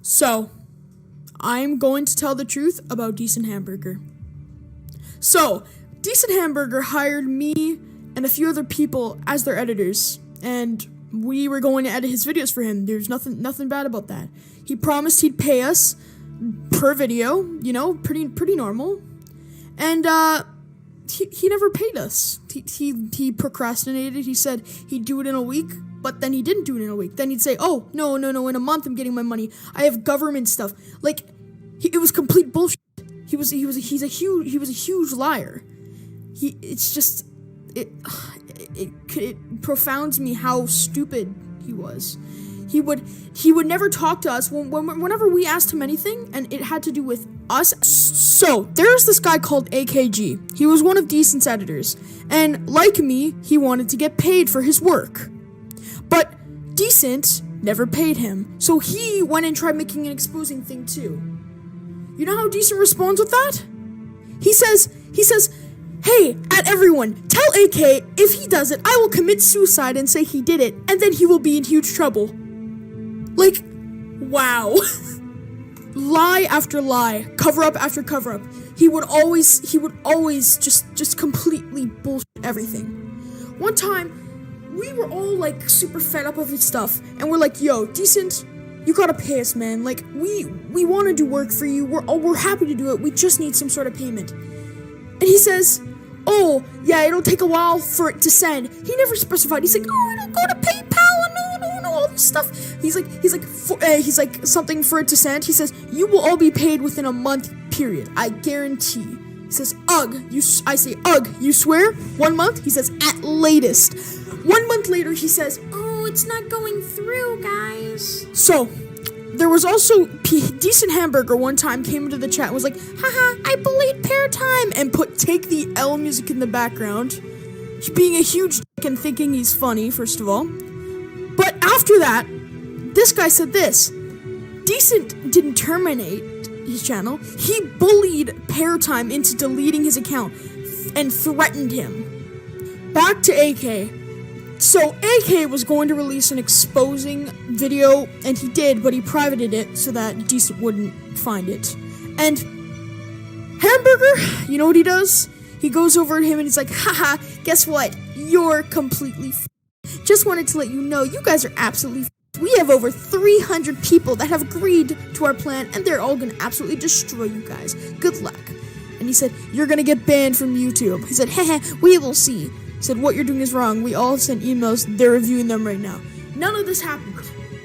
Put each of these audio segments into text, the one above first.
So, I'm going to tell the truth about DecentHamburgr. So, DecentHamburgr hired me and a few other people as their editors, and we were going to edit his videos for him. There's nothing bad about that. He promised he'd pay us per video, you know, pretty normal. And he never paid us. He procrastinated. He said he'd do it in a week, but then he didn't do it in a week. Then he'd say, "Oh, no, in a month I'm getting my money. I have government stuff." Like, it was complete bullshit. He's a huge liar. It profounds me how stupid he was. He would never talk to us whenever we asked him anything, and it had to do with us. So there's this guy called AKG. He was one of Decent's editors, and like me, he wanted to get paid for his work. But Decent never paid him, so he went and tried making an exposing thing too. You know how Decent responds with that? He says, "Hey, at everyone, tell AK if he does it, I will commit suicide and say he did it, and then he will be in huge trouble." Like, wow. Lie after lie, cover up after cover up. He would always just completely bullshit everything. One time, we were all like super fed up of his stuff, and we're like, "Yo, Decent, you gotta pay us, man. Like, we want to do work for you. We're happy to do it. We just need some sort of payment." And he says, "Oh, yeah, it'll take a while for it to send." He never specified. He's like, "Oh, it'll go to PayPal and no, all this stuff." He's like something for it to send. He says, "You will all be paid within a month period. I guarantee." He says, "Ugh." I say, "Ugh, you swear?" 1 month? He says, "At latest." 1 month later, he says, "Oh, it's not going through, guys." So, there was also DecentHamburgr one time came into the chat and was like, "Haha, I bullied pair time," and take the L music in the background. Being a huge dick and thinking he's funny, first of all. But after that, this guy said this. Decent didn't terminate his channel. He bullied pair time into deleting his account and threatened him. Back to AK. So AK was going to release an exposing video, and he did, but he privated it so that Decent wouldn't find it. And Hamburgr, you know what he does? He goes over to him and he's like, "Haha, guess what? You're completely Just wanted to let you know, you guys are absolutely We have over 300 people that have agreed to our plan, and they're all gonna absolutely destroy you guys. Good luck." And he said, "You're gonna get banned from YouTube." He said, "Heh, we will see." He said, "What you're doing is wrong. We all sent emails. They're reviewing them right now." None of this happened.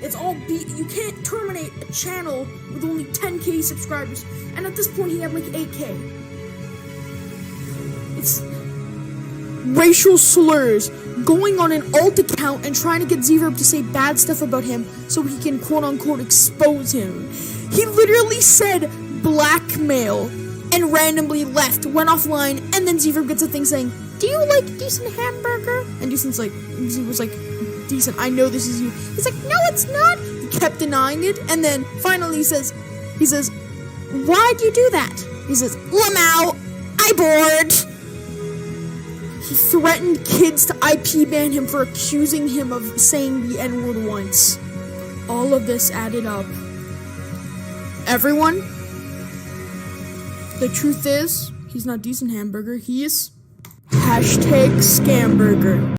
It's all you can't terminate a channel with only 10K subscribers. And at this point, he had like 8K. It's racial slurs, going on an alt account and trying to get Zverb to say bad stuff about him so he can quote-unquote expose him. He literally said blackmail and randomly left, went offline, and then Zverb gets a thing saying, "Do you like DecentHamburgr?" And Decent was like, "Decent, I know this is you." He's like, "No, it's not." He kept denying it, and then finally he says, "Why'd you do that?" He says, "Lamau, I bored." He threatened kids to IP ban him for accusing him of saying the N-word once. All of this added up. Everyone, the truth is, he's not DecentHamburgr, he is #Scamburgr.